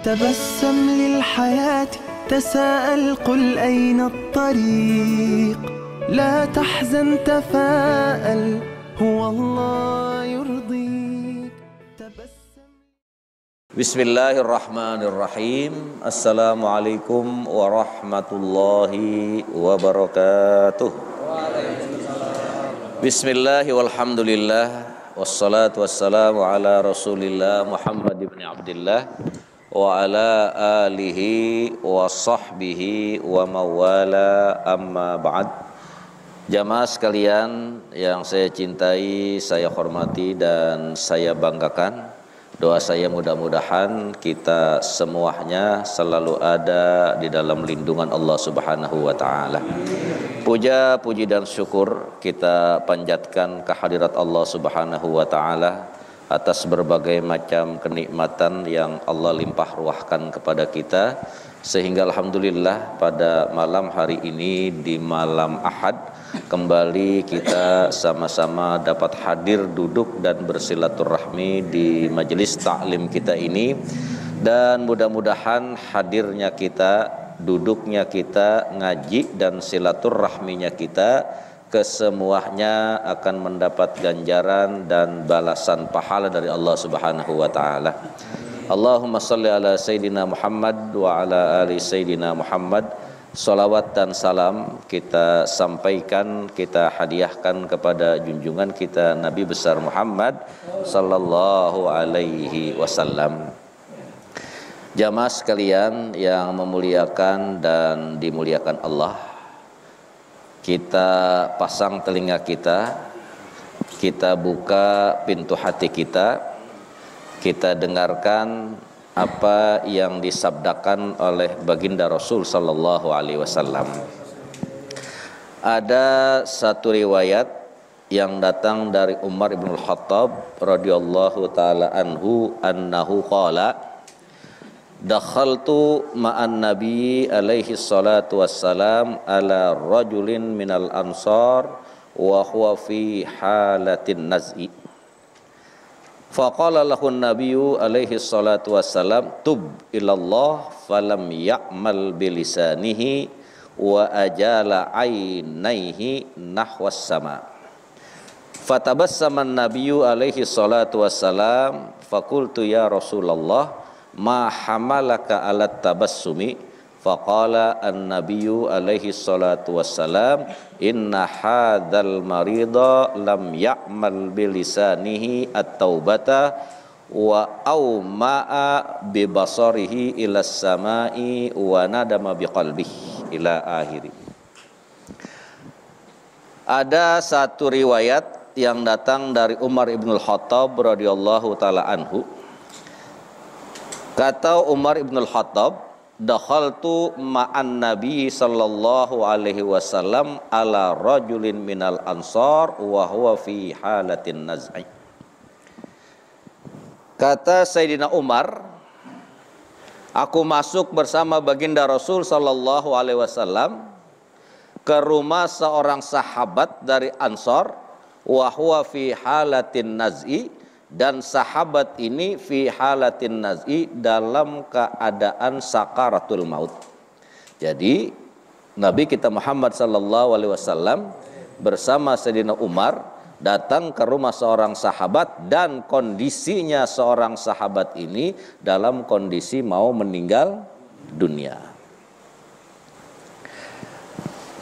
تبسم للحياة تساءل قل أين الطريق لا تحزن تفاءل هو الله يرضيك Bismillahirrahmanirrahim. Assalamualaikum warahmatullahi wabarakatuh. Bismillahi walhamdulillah wassalatu wassalamu ala rasulillah Muhammad ibn Abdillah wa ala alihi wa sahbihi wa mawala amma ba'd. Jamaah sekalian yang saya cintai, saya hormati dan saya banggakan, doa saya mudah-mudahan kita semuanya selalu ada di dalam lindungan Allah Subhanahu wa taala. Puja, puji dan syukur kita panjatkan kehadirat Allah Subhanahu wa taala atas berbagai macam kenikmatan yang Allah limpah ruahkan kepada kita, sehingga alhamdulillah pada malam hari ini di malam Ahad kembali kita sama-sama dapat hadir, duduk dan bersilaturahmi di majelis taklim kita ini, dan mudah-mudahan hadirnya kita, duduknya kita, ngaji dan silaturahminya kita kesemuanya akan mendapat ganjaran dan balasan pahala dari Allah Subhanahu wa taala. Allahumma salli ala Sayyidina Muhammad wa ala ali Sayyidina Muhammad. Salawat dan salam kita sampaikan, kita hadiahkan kepada junjungan kita Nabi besar Muhammad sallallahu alaihi wasallam. Jamaah sekalian yang memuliakan dan dimuliakan Allah, kita pasang telinga kita buka pintu hati kita dengarkan apa yang disabdakan oleh baginda Rasul sallallahu alaihi wasallam. Ada satu riwayat yang datang dari Umar bin Khattab radhiyallahu taala anhu annahu qala dakhaltu ma'an nabi alaihi salatu wassalam ala rajulin minal ansar wa huwa fi halatin naz'i. Faqala lahun nabiyyu alaihi salatu wassalam tub ilallah falam ya'mal bilisanihi wa ajala aynaihi nahwas sama. Fatabassaman nabiyyu alaihi salatu wassalam faqultu ya Rasulullah ma hamalaka alat tabassumi. Faqala an-nabiyyu alaihi salatu wassalam inna hadzal marida lam ya'mal bilisanihi at-taubata wa auma'a bi basarihi ila samai wa nadama biqalbihi ila akhiri. Ada satu riwayat yang datang dari Umar ibn Khattab radhiyallahu taala anhu. Kata Umar ibn Khattab, dakhaltu ma'an nabi sallallahu alaihi wasallam ala rajulin minal ansar wa huwa fi halatin naz'i. Kata Sayyidina Umar, aku masuk bersama baginda Rasul sallallahu alaihi wasallam ke rumah seorang sahabat dari Ansar, wa huwa fi halatin naz'i, dan sahabat ini fi halatin naz'i dalam keadaan sakaratul maut. Jadi Nabi kita Muhammad sallallahu alaihi wasallam bersama Sayyidina Umar datang ke rumah seorang sahabat, dan kondisinya seorang sahabat ini dalam kondisi mau meninggal dunia.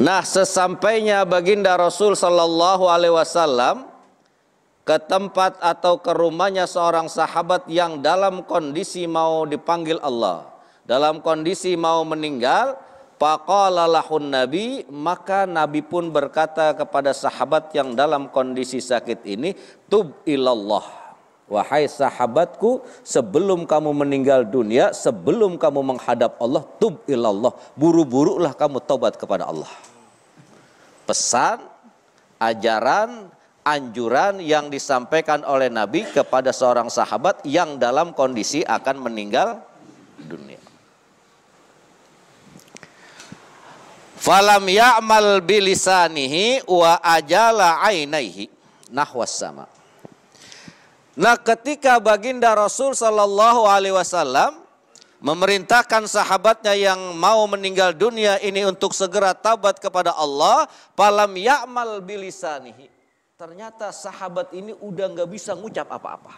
Nah, sesampainya baginda Rasul sallallahu alaihi wasallam ke tempat atau ke rumahnya seorang sahabat yang dalam kondisi mau dipanggil Allah, dalam kondisi mau meninggal, faqala lahun nabi, maka Nabi pun berkata kepada sahabat yang dalam kondisi sakit ini, tub ilallah, wahai sahabatku, sebelum kamu meninggal dunia, sebelum kamu menghadap Allah, tub ilallah, buru-burulah kamu taubat kepada Allah. Pesan, ajaran, anjuran yang disampaikan oleh Nabi kepada seorang sahabat yang dalam kondisi akan meninggal dunia. Falam ya'mal bilisanihi wa ajala ainaihi nahwas sama. Nah, ketika baginda Rasul sallallahu alaihi wasallam memerintahkan sahabatnya yang mau meninggal dunia ini untuk segera taubat kepada Allah, falam ya'mal bilisanihi. Ternyata sahabat ini udah nggak bisa ngucap apa-apa.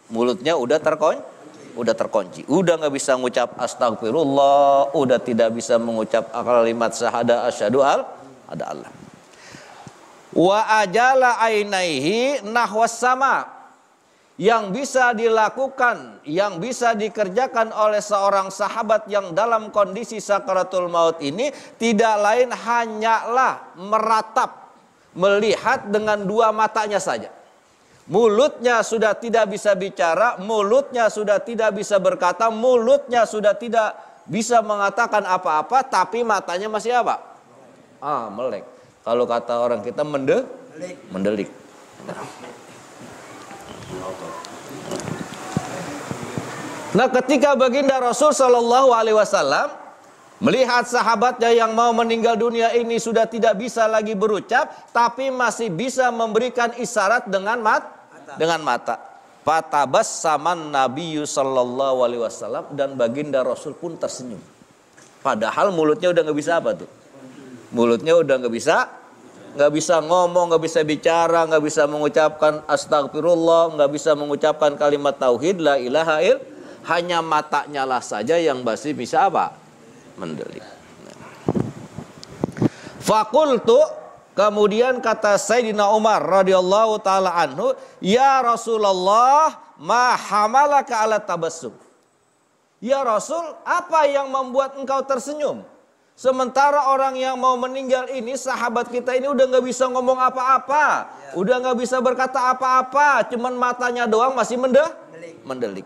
Mulutnya udah terkunci, udah nggak bisa ngucap astagfirullah, udah tidak bisa mengucap kalimat syahadah asyhadu ada Allah. Wa ajala ainaihi nahwas sama. Yang bisa dilakukan, yang bisa dikerjakan oleh seorang sahabat yang dalam kondisi sakaratul maut ini tidak lain hanyalah meratap, melihat dengan dua matanya saja. Mulutnya sudah tidak bisa bicara, mulutnya sudah tidak bisa berkata, mulutnya sudah tidak bisa mengatakan apa-apa, tapi matanya masih apa? Melek. Kalau kata orang kita mendelik. Nah, ketika baginda Rasul Shallallahu Alaihi Wasallam melihat sahabatnya yang mau meninggal dunia ini sudah tidak bisa lagi berucap, tapi masih bisa memberikan isyarat dengan mata. Fatabas saman Nabi Shallallahu Alaihi Wasallam, dan baginda Rasul pun tersenyum. Padahal mulutnya udah nggak bisa apa tuh? Mulutnya udah nggak bisa ngomong, nggak bisa bicara, nggak bisa mengucapkan astagfirullah, nggak bisa mengucapkan kalimat tauhid la ilaha illallah. Hanya matanya lah saja yang masih bisa apa? Mendelik. Fakultu, kemudian kata Sayyidina Umar radhiyallahu taala anhu, ya Rasulullah, ma hamalaka ala tabassum. Ya Rasul, apa yang membuat engkau tersenyum? Sementara orang yang mau meninggal ini, sahabat kita ini udah nggak bisa ngomong apa-apa, udah nggak bisa berkata apa-apa, cuman matanya doang masih mendelik.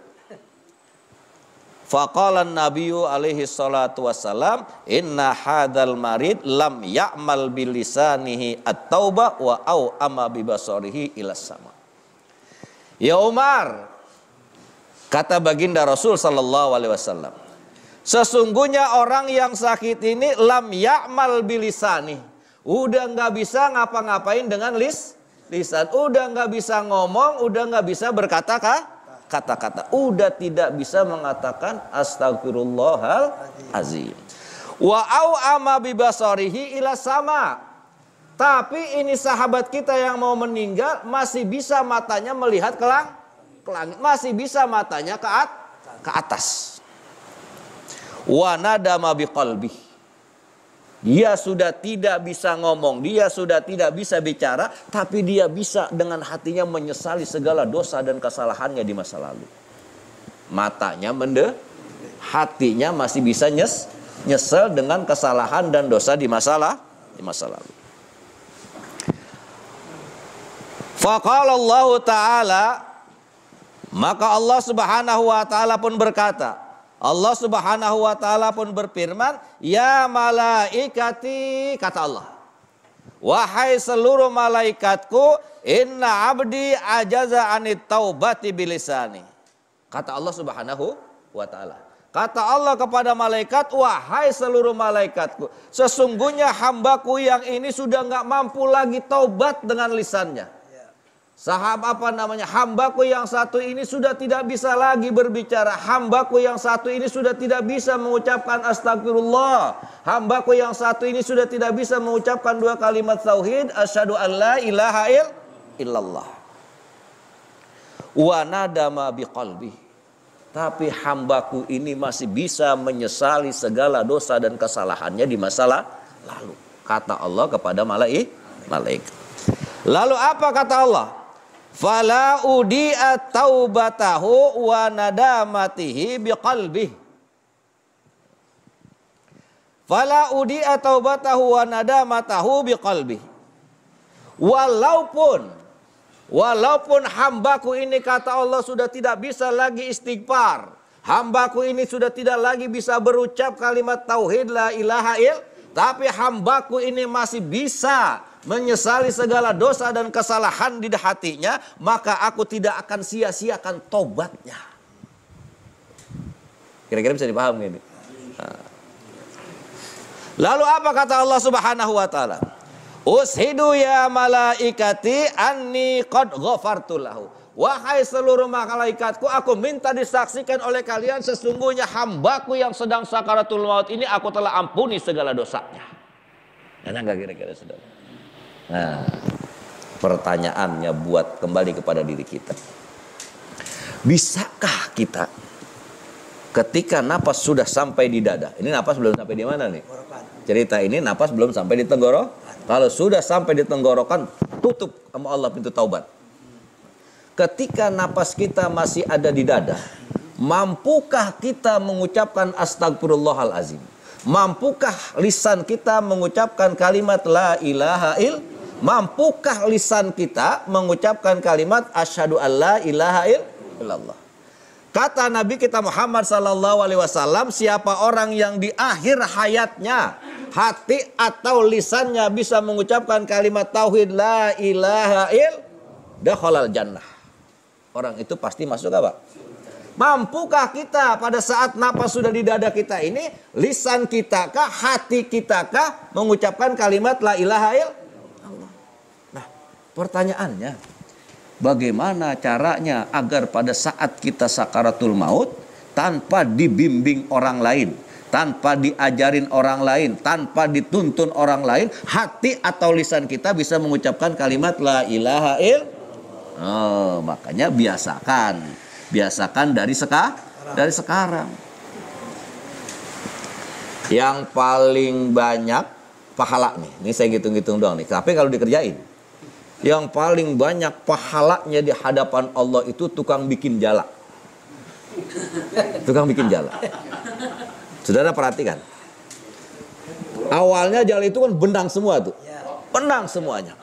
Faqalan Nabiyyu alaihi salatu wassalam, inna hadal marid lam ya'mal bilisanihi at-taubah wa au amma bibasarihi ilas sama. Ya Umar, kata baginda Rasul sallallahu alaihi wasallam, sesungguhnya orang yang sakit ini lam ya'mal bilisani, udah nggak bisa ngapa-ngapain dengan lisan, udah nggak bisa ngomong, udah nggak bisa berkata kata-kata, udah tidak bisa mengatakan astagfirullahalazim. Wa au ama bibasarihi ila sama. Tapi ini sahabat kita yang mau meninggal masih bisa matanya melihat ke langit, masih bisa matanya ke atas. Wa nadama biqalbi. Dia sudah tidak bisa ngomong, dia sudah tidak bisa bicara, tapi dia bisa dengan hatinya menyesali segala dosa dan kesalahannya di masa lalu. Matanya hatinya masih bisa nyesel dengan kesalahan dan dosa di masa lalu. Faqala Allah Ta'ala, maka Allah Subhanahu wa Ta'ala pun berkata, Allah Subhanahu wa Ta'ala pun berfirman, ya malaikati, kata Allah, wahai seluruh malaikatku, inna abdi ajaza anit taubati bilisani. Kata Allah Subhanahu wa Ta'ala, kata Allah kepada malaikat, wahai seluruh malaikatku, sesungguhnya hambaku yang ini sudah nggak mampu lagi taubat dengan lisannya. Hambaku yang satu ini sudah tidak bisa lagi berbicara. Hambaku yang satu ini sudah tidak bisa mengucapkan astagfirullah. Hambaku yang satu ini sudah tidak bisa mengucapkan dua kalimat tauhid, asyhadu an la ilaha illallah. Wa nadama biqalbi. Tapi hambaku ini masih bisa menyesali segala dosa dan kesalahannya di masa lalu. Kata Allah kepada malaikat. Lalu apa kata Allah? Fala udi'a taubatahu wa nadamatihi biqalbih. Fala udi'a taubatahu wa nadamatahu biqalbih. Walaupun hambaku ini, kata Allah, sudah tidak bisa lagi istighfar, hambaku ini sudah tidak lagi bisa berucap kalimat tauhid la ilaha illallah, tapi hambaku ini masih bisa menyesali segala dosa dan kesalahan di hatinya, maka aku tidak akan sia-siakan tobatnya. Kira-kira bisa dipahami ini. Lalu apa kata Allah Subhanahu wa Ta'ala? Ushidu ya malaikati anni qad ghafartu lahu. Wahai seluruh malaikatku, aku minta disaksikan oleh kalian sesungguhnya hambaku yang sedang sakaratul maut ini aku telah ampuni segala dosanya. Enak gak kira-kira saudara? Nah, pertanyaannya buat kembali kepada diri kita. Bisakah kita ketika napas sudah sampai di dada? Ini napas belum sampai di mana nih? Cerita ini napas belum sampai di tenggorokan. Kalau sudah sampai di tenggorokan, tutup sama Allah pintu taubat. Ketika napas kita masih ada di dada, mampukah kita mengucapkan astagfirullahalazim? Mampukah lisan kita mengucapkan kalimat la ilaha illallah? Mampukah lisan kita mengucapkan kalimat asyhadu alla ilaha illallah? Kata Nabi kita Muhammad SAW, siapa orang yang di akhir hayatnya hati atau lisannya bisa mengucapkan kalimat tauhid la ilaha illallah, dakhalal jannah. Orang itu pasti masuk apa? Mampukah kita pada saat napas sudah di dada kita ini, lisan kita kah, hati kita kah mengucapkan kalimat la ilaha illallah? Nah, pertanyaannya, bagaimana caranya agar pada saat kita sakaratul maut tanpa dibimbing orang lain, tanpa diajarin orang lain, tanpa dituntun orang lain, hati atau lisan kita bisa mengucapkan kalimat la ilaha illallah? Oh, makanya biasakan dari sekarang. Yang paling banyak pahala nih, ini saya hitung-hitung doang nih. Tapi kalau dikerjain, yang paling banyak pahalanya di hadapan Allah itu tukang bikin jala. Tukang bikin jala. Saudara perhatikan. Awalnya jala itu kan benang semua tuh. Benang semuanya.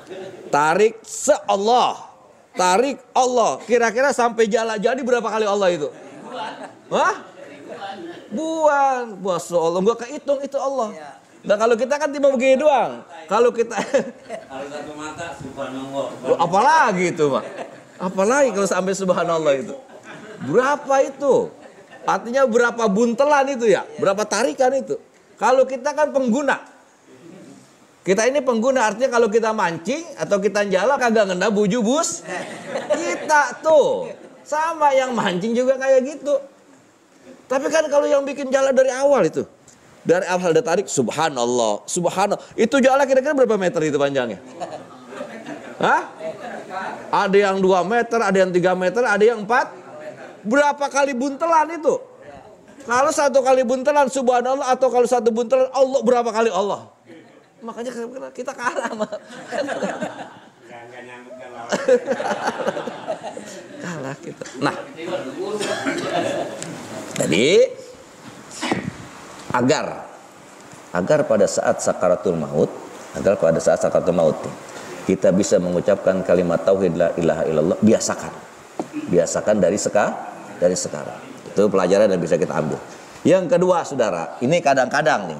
Tarik se-Allah. Tarik Allah. Kira-kira sampai jala jadi berapa kali Allah itu? Hah? Buang. Masya Allah. Gak kehitung itu Allah. Nah kalau kita kan cuma begini doang. Kalau kita kalau satu mata subhanallah. Apalagi itu, Pak. Apalagi kalau sampai subhanallah itu. Berapa itu? Artinya berapa buntelan itu ya? Berapa tarikan itu? Kalau kita kan pengguna. Kita ini pengguna, artinya kalau kita mancing atau kita jala kagak ngena buju bus. Kita tuh sama yang mancing juga kayak gitu. Tapi kan kalau yang bikin jala dari awal itu, dari awal ada tarik subhanallah, subhanallah. Itu jala kira-kira berapa meter itu panjangnya? Hah? Ada yang 2 meter, ada yang 3 meter, ada yang 4. Berapa kali buntelan itu? Kalau 1 kali buntelan subhanallah, atau kalau 1 buntelan Allah, berapa kali Allah? Makanya kita kalah. Kalah kita. Nah, jadi agar pada saat sakaratul maut, kita bisa mengucapkan kalimat tauhid la ilaha illallah, biasakan dari sekarang. Itu pelajaran yang bisa kita ambil. Yang kedua, saudara, ini kadang-kadang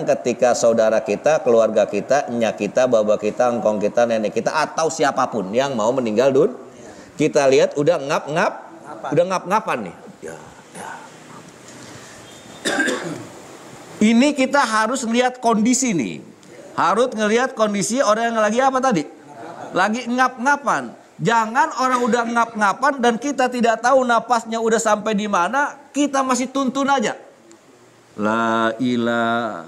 ketika saudara kita, keluarga kita, nyak kita, baba kita, engkong kita, nenek kita, atau siapapun yang mau meninggal dunia, kita lihat udah ngap-ngapan nih. Ini kita harus melihat kondisi nih. Harus ngelihat kondisi orang yang lagi apa tadi? Lagi ngap-ngapan. Jangan orang udah ngap-ngapan dan kita tidak tahu napasnya udah sampai di mana, kita masih tuntun aja. La ilaha,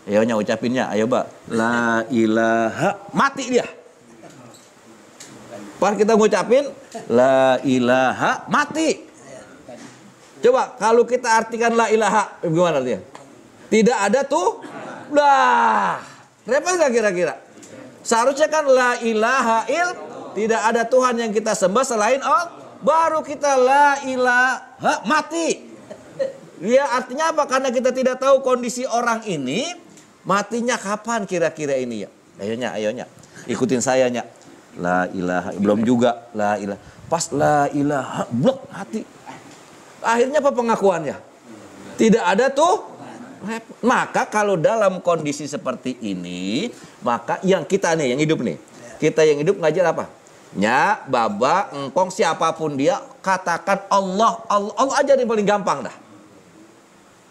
ayo ucapinnya, ayo Pak. La ilaha, mati dia. Pas kita ngucapin la ilaha, mati. Coba kalau kita artikan la ilaha, gimana dia? Tidak ada tuh, lah. Repot gak kira-kira? Seharusnya kan la ilaha tidak ada Tuhan yang kita sembah selain Allah. Baru kita la ilaha, mati. Ya artinya apa? Karena kita tidak tahu kondisi orang ini matinya kapan kira-kira ini ya. Ayonya, ikutin saya nya. La ilaha, belum juga la ilaha. Pas la ilaha, blok mati. Akhirnya apa pengakuannya? Tidak ada tuh. Maka kalau dalam kondisi seperti ini, maka yang kita nih, yang hidup nih, kita yang hidup ngajar apa? Nya, baba, engkong, siapapun dia, katakan Allah aja yang paling gampang dah.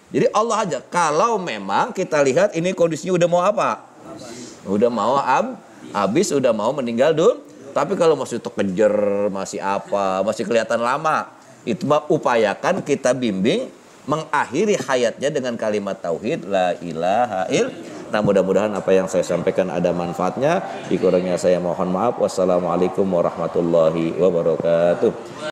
Jadi Allah aja. Kalau memang kita lihat ini kondisinya udah mau apa? Udah mau habis, udah mau meninggal dulu. Tapi kalau masih terkejar, masih apa, masih kelihatan lama, itu upayakan kita bimbing mengakhiri hayatnya dengan kalimat tauhid la ilaha illallah. Nah, mudah-mudahan apa yang saya sampaikan ada manfaatnya. Dikurangnya saya mohon maaf. Wassalamualaikum warahmatullahi wabarakatuh.